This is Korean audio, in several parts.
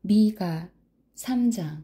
미가 3장.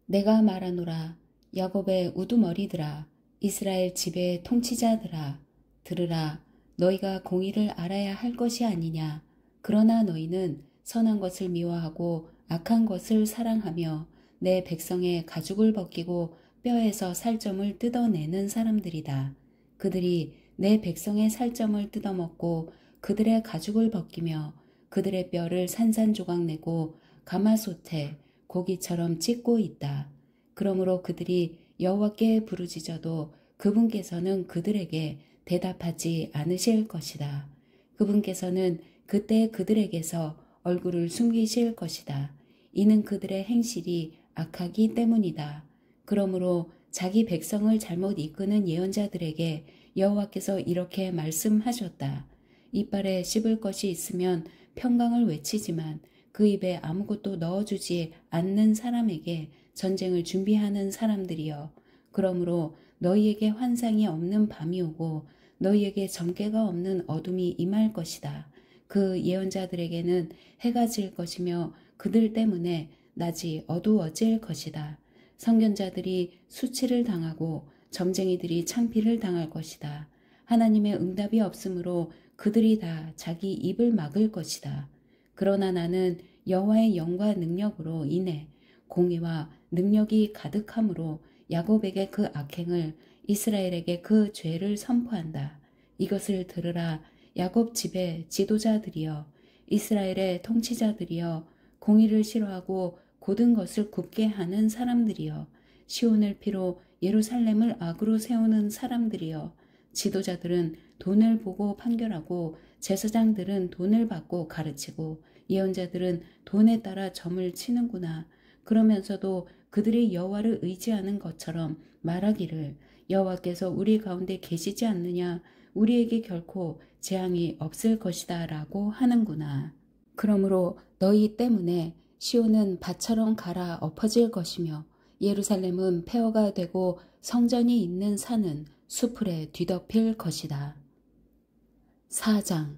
내가 말하노라. 야곱의 우두머리들아, 이스라엘 집의 통치자들아, 들으라. 너희가 공의를 알아야 할 것이 아니냐. 그러나 너희는 선한 것을 미워하고 악한 것을 사랑하며 내 백성의 가죽을 벗기고 뼈에서 살점을 뜯어내는 사람들이다. 그들이 내 백성의 살점을 뜯어먹고 그들의 가죽을 벗기며 그들의 뼈를 산산조각 내고 가마솥에 고기처럼 찢고 있다. 그러므로 그들이 여호와께 부르짖어도 그분께서는 그들에게 대답하지 않으실 것이다. 그분께서는 그때 그들에게서 얼굴을 숨기실 것이다. 이는 그들의 행실이 악하기 때문이다. 그러므로 자기 백성을 잘못 이끄는 예언자들에게 여호와께서 이렇게 말씀하셨다. 이빨에 씹을 것이 있으면 평강을 외치지만 그 입에 아무것도 넣어주지 않는 사람에게 전쟁을 준비하는 사람들이여. 그러므로 너희에게 환상이 없는 밤이 오고 너희에게 점괘가 없는 어둠이 임할 것이다. 그 예언자들에게는 해가 질 것이며 그들 때문에 낮이 어두워질 것이다. 선견자들이 수치를 당하고 점쟁이들이 창피를 당할 것이다. 하나님의 응답이 없으므로 그들이 다 자기 입을 막을 것이다. 그러나 나는 여호와의 영과 능력으로 인해 공의와 능력이 가득함으로 야곱에게 그 악행을, 이스라엘에게 그 죄를 선포한다. 이것을 들으라. 야곱 집의 지도자들이여, 이스라엘의 통치자들이여, 공의를 싫어하고 고든 것을 굽게 하는 사람들이여, 시온을 피로 예루살렘을 악으로 세우는 사람들이여. 지도자들은 돈을 보고 판결하고 제사장들은 돈을 받고 가르치고 예언자들은 돈에 따라 점을 치는구나. 그러면서도 그들이 여호와를 의지하는 것처럼 말하기를 여호와께서 우리 가운데 계시지 않느냐. 우리에게 결코 재앙이 없을 것이다 라고 하는구나. 그러므로 너희 때문에 시온은 밭처럼 갈아 엎어질 것이며 예루살렘은 폐허가 되고 성전이 있는 산은 수풀에 뒤덮일 것이다. 4장.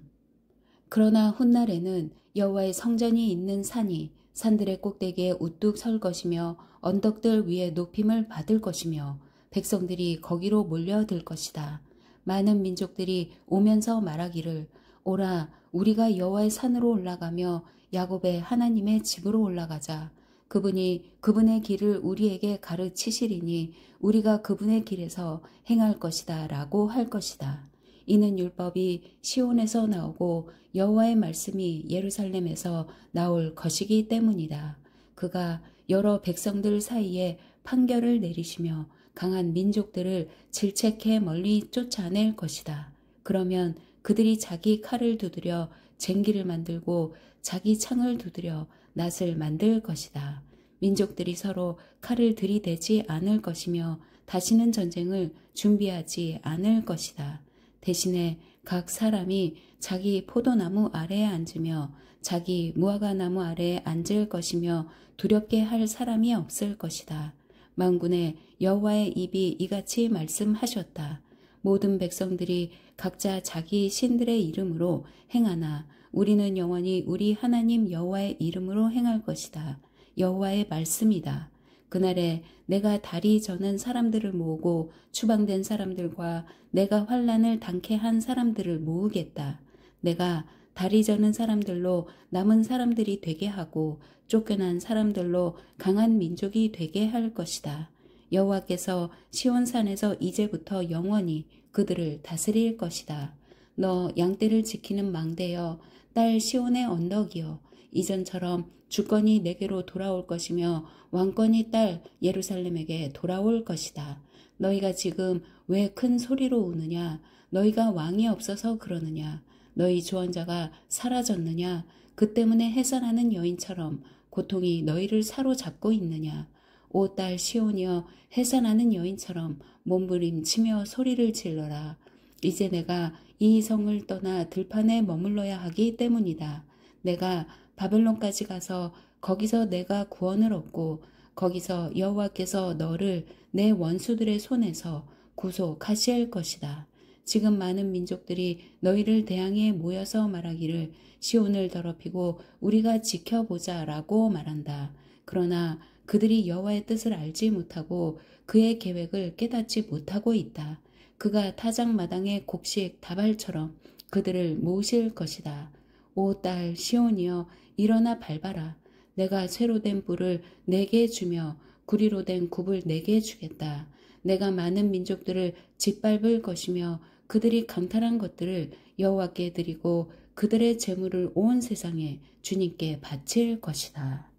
그러나 훗날에는 여호와의 성전이 있는 산이 산들의 꼭대기에 우뚝 설 것이며 언덕들 위에 높임을 받을 것이며 백성들이 거기로 몰려들 것이다. 많은 민족들이 오면서 말하기를 오라, 우리가 여호와의 산으로 올라가며 야곱의 하나님의 집으로 올라가자. 그분이 그분의 길을 우리에게 가르치시리니 우리가 그분의 길에서 행할 것이다 라고 할 것이다. 이는 율법이 시온에서 나오고 여호와의 말씀이 예루살렘에서 나올 것이기 때문이다. 그가 여러 백성들 사이에 판결을 내리시며 강한 민족들을 질책해 멀리 쫓아낼 것이다. 그러면 그들이 자기 칼을 두드려 쟁기를 만들고 자기 창을 두드려 낫을 만들 것이다. 민족들이 서로 칼을 들이대지 않을 것이며 다시는 전쟁을 준비하지 않을 것이다. 대신에 각 사람이 자기 포도나무 아래에 앉으며 자기 무화과나무 아래에 앉을 것이며 두렵게 할 사람이 없을 것이다. 만군의 여호와의 입이 이같이 말씀하셨다. 모든 백성들이 각자 자기 신들의 이름으로 행하나 우리는 영원히 우리 하나님 여호와의 이름으로 행할 것이다. 여호와의 말씀이다. 그날에 내가 다리 저는 사람들을 모으고 추방된 사람들과 내가 환난을 당케 한 사람들을 모으겠다. 내가 다리 저는 사람들로 남은 사람들이 되게 하고 쫓겨난 사람들로 강한 민족이 되게 할 것이다. 여호와께서 시온산에서 이제부터 영원히 그들을 다스릴 것이다. 너 양떼를 지키는 망대여, 딸 시온의 언덕이여, 이전처럼 주권이 내게로 돌아올 것이며 왕권이 딸 예루살렘에게 돌아올 것이다. 너희가 지금 왜 큰 소리로 우느냐? 너희가 왕이 없어서 그러느냐? 너희 주원자가 사라졌느냐? 그 때문에 해산하는 여인처럼 고통이 너희를 사로잡고 있느냐? 오 딸 시온이여, 해산하는 여인처럼 몸부림치며 소리를 질러라. 이제 내가 이 성을 떠나 들판에 머물러야 하기 때문이다. 내가 바벨론까지 가서 거기서 내가 구원을 얻고 거기서 여호와께서 너를 내 원수들의 손에서 구속하실 것이다. 지금 많은 민족들이 너희를 대항해 모여서 말하기를 시온을 더럽히고 우리가 지켜보자라고 말한다. 그러나 그들이 여호와의 뜻을 알지 못하고 그의 계획을 깨닫지 못하고 있다. 그가 타작마당의 곡식 다발처럼 그들을 모으실 것이다. 오 딸 시온이여 일어나 밟아라. 내가 쇠로 된 뿔을 내게 주며 구리로 된 굽을 내게 주겠다. 내가 많은 민족들을 짓밟을 것이며 그들이 강탈한 것들을 여호와께 드리고 그들의 재물을 온 세상에 주님께 바칠 것이다.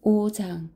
5장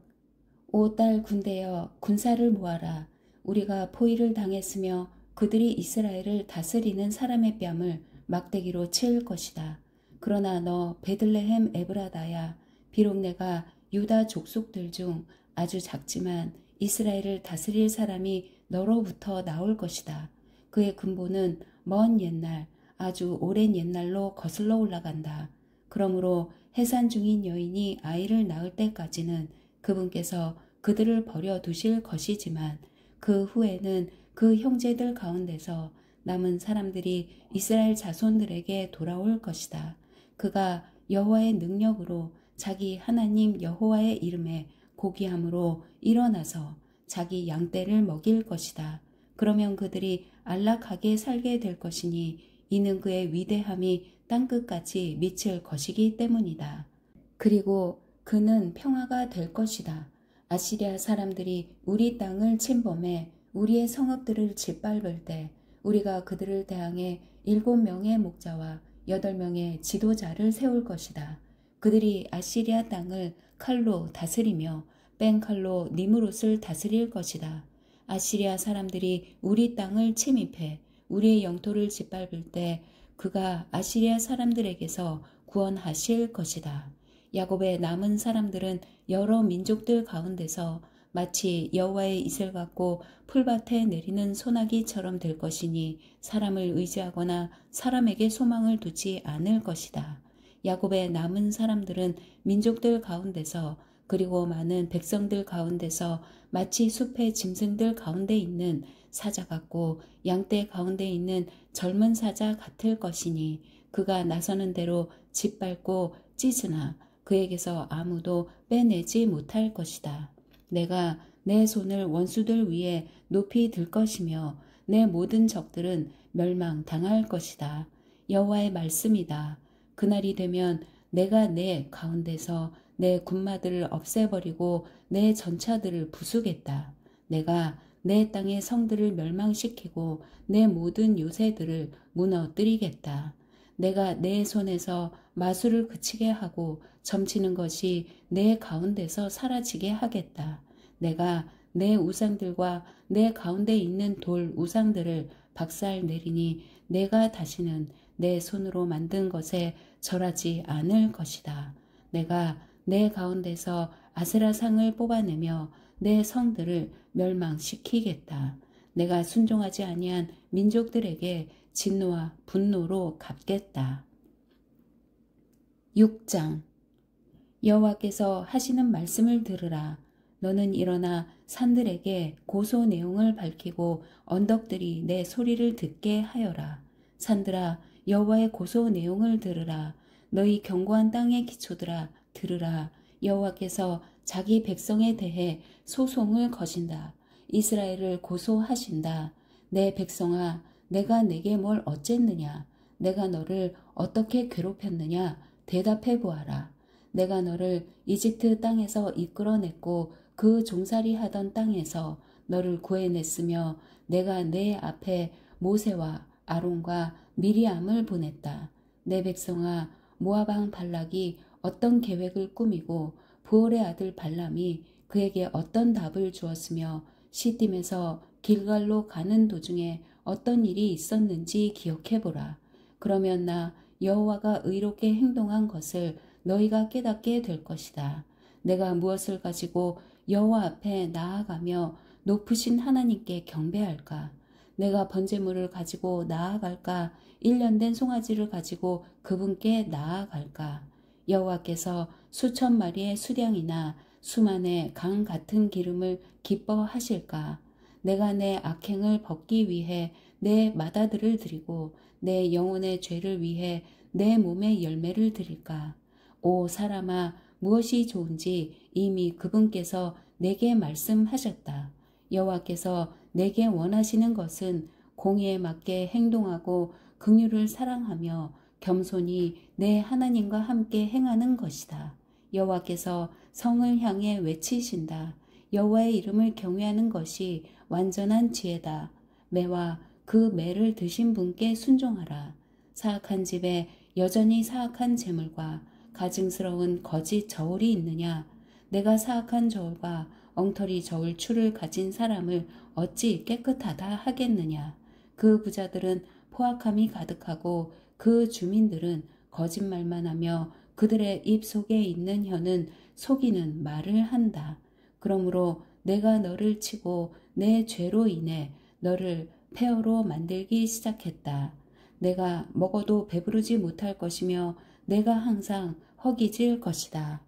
오 딸 군대여 군사를 모아라. 우리가 포위를 당했으며 그들이 이스라엘을 다스리는 사람의 뺨을 막대기로 칠 것이다. 그러나 너 베들레헴 에브라다야 비록 내가 유다 족속들 중 아주 작지만 이스라엘을 다스릴 사람이 너로부터 나올 것이다. 그의 근본은 먼 옛날 아주 오랜 옛날로 거슬러 올라간다. 그러므로 해산 중인 여인이 아이를 낳을 때까지는 그분께서 그들을 버려두실 것이지만 그 후에는 그 형제들 가운데서 남은 사람들이 이스라엘 자손들에게 돌아올 것이다. 그가 여호와의 능력으로 자기 하나님 여호와의 이름에 고귀함으로 일어나서 자기 양떼를 먹일 것이다. 그러면 그들이 안락하게 살게 될 것이니 이는 그의 위대함이 땅끝까지 미칠 것이기 때문이다. 그리고 그는 평화가 될 것이다. 아시리아 사람들이 우리 땅을 침범해 우리의 성읍들을 짓밟을 때 우리가 그들을 대항해 7명의 목자와 8명의 지도자를 세울 것이다. 그들이 아시리아 땅을 칼로 다스리며 뺑칼로 니무롯을 다스릴 것이다. 아시리아 사람들이 우리 땅을 침입해 우리의 영토를 짓밟을 때 그가 아시리아 사람들에게서 구원하실 것이다. 야곱의 남은 사람들은 여러 민족들 가운데서 마치 여호와의 이슬 같고 풀밭에 내리는 소나기처럼 될 것이니 사람을 의지하거나 사람에게 소망을 두지 않을 것이다. 야곱의 남은 사람들은 민족들 가운데서 그리고 많은 백성들 가운데서 마치 숲의 짐승들 가운데 있는 사자 같고 양떼 가운데 있는 젊은 사자 같을 것이니 그가 나서는 대로 짓밟고 찢으나 그에게서 아무도 빼내지 못할 것이다. 내가 내 손을 원수들 위에 높이 들 것이며 내 모든 적들은 멸망당할 것이다. 여호와의 말씀이다. 그날이 되면 내가 내 가운데서 내 군마들을 없애버리고 내 전차들을 부수겠다. 내가 내 땅의 성들을 멸망시키고 내 모든 요새들을 무너뜨리겠다. 내가 내 손에서 마술을 그치게 하고 점치는 것이 내 가운데서 사라지게 하겠다. 내가 내 우상들과 내 가운데 있는 돌 우상들을 박살 내리니 내가 다시는 내 손으로 만든 것에 절하지 않을 것이다. 내가 내 가운데서 아세라상을 뽑아내며 내 성들을 멸망시키겠다. 내가 순종하지 아니한 민족들에게 진노와 분노로 갚겠다. 6장 여호와께서 하시는 말씀을 들으라. 너는 일어나 산들에게 고소 내용을 밝히고 언덕들이 내 소리를 듣게 하여라. 산들아 여호와의 고소 내용을 들으라. 너희 견고한 땅의 기초들아 들으라. 여호와께서 자기 백성에 대해 소송을 거신다. 이스라엘을 고소하신다. 내 백성아 내가 내게 뭘 어쨌느냐? 내가 너를 어떻게 괴롭혔느냐? 대답해 보아라. 내가 너를 이집트 땅에서 이끌어냈고 그 종살이 하던 땅에서 너를 구해냈으며 내가 내 앞에 모세와 아론과 미리암을 보냈다. 내 백성아 모압 왕 발락이 어떤 계획을 꾸미고 부올의 아들 발람이 그에게 어떤 답을 주었으며 시딤에서 길갈로 가는 도중에 어떤 일이 있었는지 기억해보라. 그러면 나 여호와가 의롭게 행동한 것을 너희가 깨닫게 될 것이다. 내가 무엇을 가지고 여호와 앞에 나아가며 높으신 하나님께 경배할까? 내가 번제물을 가지고 나아갈까? 1년 된 송아지를 가지고 그분께 나아갈까? 여호와께서 수천 마리의 수량이나 수만의 강 같은 기름을 기뻐하실까? 내가 내 악행을 벗기 위해 내 마다들을 드리고 내 영혼의 죄를 위해 내 몸의 열매를 드릴까? 오 사람아, 무엇이 좋은지 이미 그분께서 내게 말씀하셨다. 여호와께서 내게 원하시는 것은 공의에 맞게 행동하고 긍휼을 사랑하며 겸손히 내 하나님과 함께 행하는 것이다. 여호와께서 성을 향해 외치신다. 여호와의 이름을 경외하는 것이 완전한 지혜다. 매와 그 매를 드신 분께 순종하라. 사악한 집에 여전히 사악한 재물과 가증스러운 거짓 저울이 있느냐? 내가 사악한 저울과 엉터리 저울 추를 가진 사람을 어찌 깨끗하다 하겠느냐? 그 부자들은 포악함이 가득하고 그 주민들은 거짓말만 하며 그들의 입 속에 있는 혀는 속이는 말을 한다. 그러므로 내가 너를 치고 내 죄로 인해 너를 폐허로 만들기 시작했다. 내가 먹어도 배부르지 못할 것이며 내가 항상 허기질 것이다.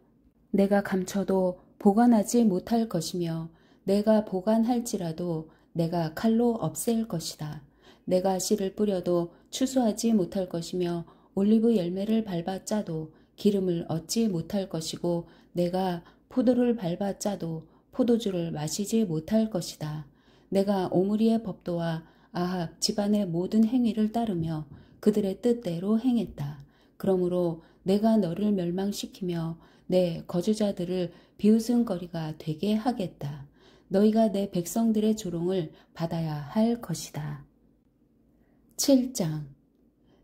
내가 감춰도 보관하지 못할 것이며 내가 보관할지라도 내가 칼로 없앨 것이다. 내가 씨를 뿌려도 추수하지 못할 것이며 올리브 열매를 밟아 짜도 기름을 얻지 못할 것이고 내가 포도를 밟아 짜도 포도주를 마시지 못할 것이다. 내가 오므리의 법도와 아합 집안의 모든 행위를 따르며 그들의 뜻대로 행했다. 그러므로 내가 너를 멸망시키며 내 거주자들을 비웃음거리가 되게 하겠다. 너희가 내 백성들의 조롱을 받아야 할 것이다. 7장.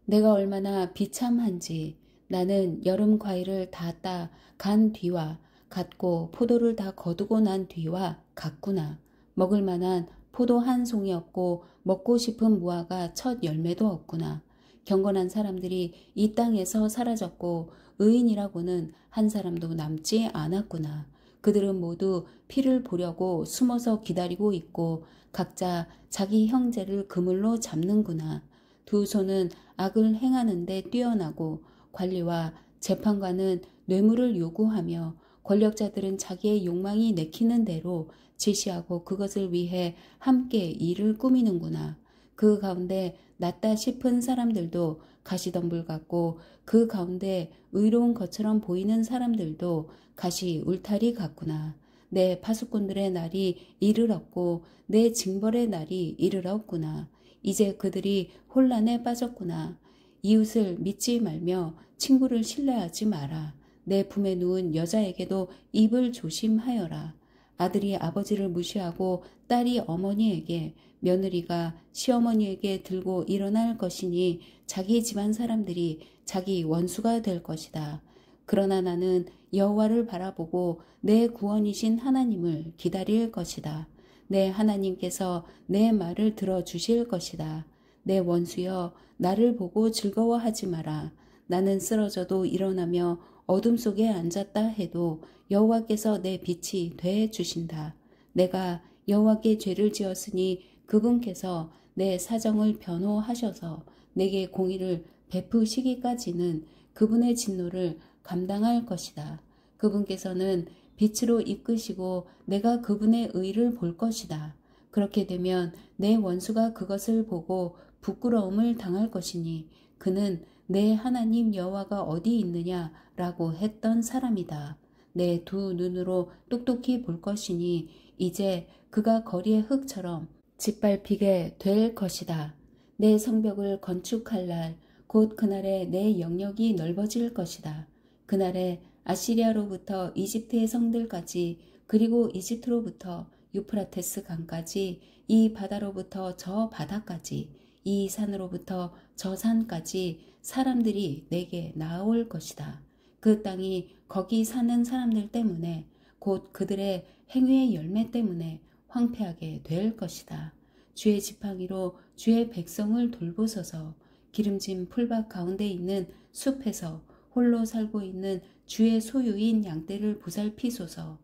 내가 얼마나 비참한지 나는 여름 과일을 다 따 간 뒤와 같고 포도를 다 거두고 난 뒤와 같구나. 먹을 만한 포도 한 송이 없고 먹고 싶은 무화과 첫 열매도 없구나. 경건한 사람들이 이 땅에서 사라졌고 의인이라고는 한 사람도 남지 않았구나. 그들은 모두 피를 보려고 숨어서 기다리고 있고 각자 자기 형제를 그물로 잡는구나. 두 손은 악을 행하는데 뛰어나고 관리와 재판관은 뇌물을 요구하며 권력자들은 자기의 욕망이 내키는 대로 지시하고 그것을 위해 함께 일을 꾸미는구나. 그 가운데 낫다 싶은 사람들도 가시덤불 같고 그 가운데 의로운 것처럼 보이는 사람들도 가시 울타리 같구나. 내 파수꾼들의 날이 이르렀고 내 징벌의 날이 이르렀구나. 이제 그들이 혼란에 빠졌구나. 이웃을 믿지 말며 친구를 신뢰하지 마라. 내 품에 누운 여자에게도 입을 조심하여라. 아들이 아버지를 무시하고 딸이 어머니에게 며느리가 시어머니에게 들고 일어날 것이니 자기 집안 사람들이 자기 원수가 될 것이다. 그러나 나는 여호와를 바라보고 내 구원이신 하나님을 기다릴 것이다. 내 하나님께서 내 말을 들어주실 것이다. 내 원수여 나를 보고 즐거워하지 마라. 나는 쓰러져도 일어나며 어둠 속에 앉았다 해도 여호와께서 내 빛이 돼 주신다. 내가 여호와께 죄를 지었으니 그분께서 내 사정을 변호하셔서 내게 공의를 베푸시기까지는 그분의 진노를 감당할 것이다. 그분께서는 빛으로 이끄시고 내가 그분의 의를 볼 것이다. 그렇게 되면 내 원수가 그것을 보고 부끄러움을 당할 것이니 그는 내 하나님 여호와가 어디 있느냐라고 했던 사람이다. 내 두 눈으로 똑똑히 볼 것이니 이제 그가 거리의 흙처럼 짓밟히게 될 것이다. 내 성벽을 건축할 날, 곧 그날에 내 영역이 넓어질 것이다. 그날에 아시리아로부터 이집트의 성들까지 그리고 이집트로부터 유프라테스 강까지 이 바다로부터 저 바다까지 이 산으로부터 저 산까지 사람들이 내게 나아올 것이다. 그 땅이 거기 사는 사람들 때문에 곧 그들의 행위의 열매 때문에 황폐하게 될 것이다. 주의 지팡이로 주의 백성을 돌보소서. 기름진 풀밭 가운데 있는 숲에서 홀로 살고 있는 주의 소유인 양떼를 보살피소서.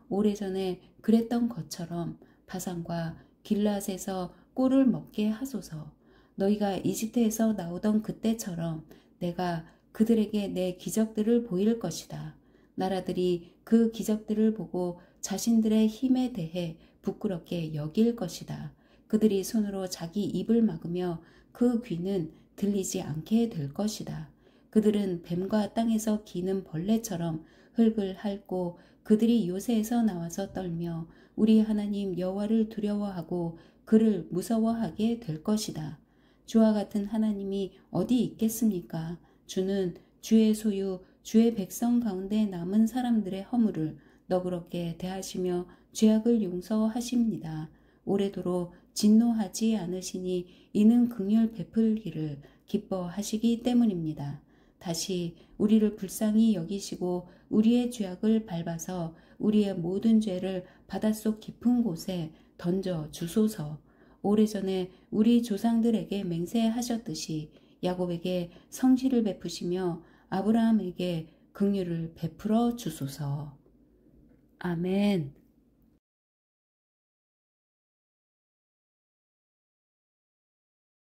오래전에 그랬던 것처럼 바산과 길앗에서 꿀을 먹게 하소서. 너희가 이집트에서 나오던 그때처럼 내가 그들에게 내 기적들을 보일 것이다. 나라들이 그 기적들을 보고 자신들의 힘에 대해 부끄럽게 여길 것이다. 그들이 손으로 자기 입을 막으며 그 귀는 들리지 않게 될 것이다. 그들은 뱀과 땅에서 기는 벌레처럼 흙을 핥고 그들이 요새에서 나와서 떨며 우리 하나님 여호와를 두려워하고 그를 무서워하게 될 것이다. 주와 같은 하나님이 어디 있겠습니까? 주는 주의 소유, 주의 백성 가운데 남은 사람들의 허물을 너그럽게 대하시며 죄악을 용서하십니다. 오래도록 진노하지 않으시니 이는 긍휼 베풀기를 기뻐하시기 때문입니다. 다시 우리를 불쌍히 여기시고 우리의 죄악을 밟아서 우리의 모든 죄를 바닷속 깊은 곳에 던져 주소서. 오래전에 우리 조상들에게 맹세하셨듯이 야곱에게 성실을 베푸시며 아브라함에게 긍휼을 베풀어 주소서. 아멘.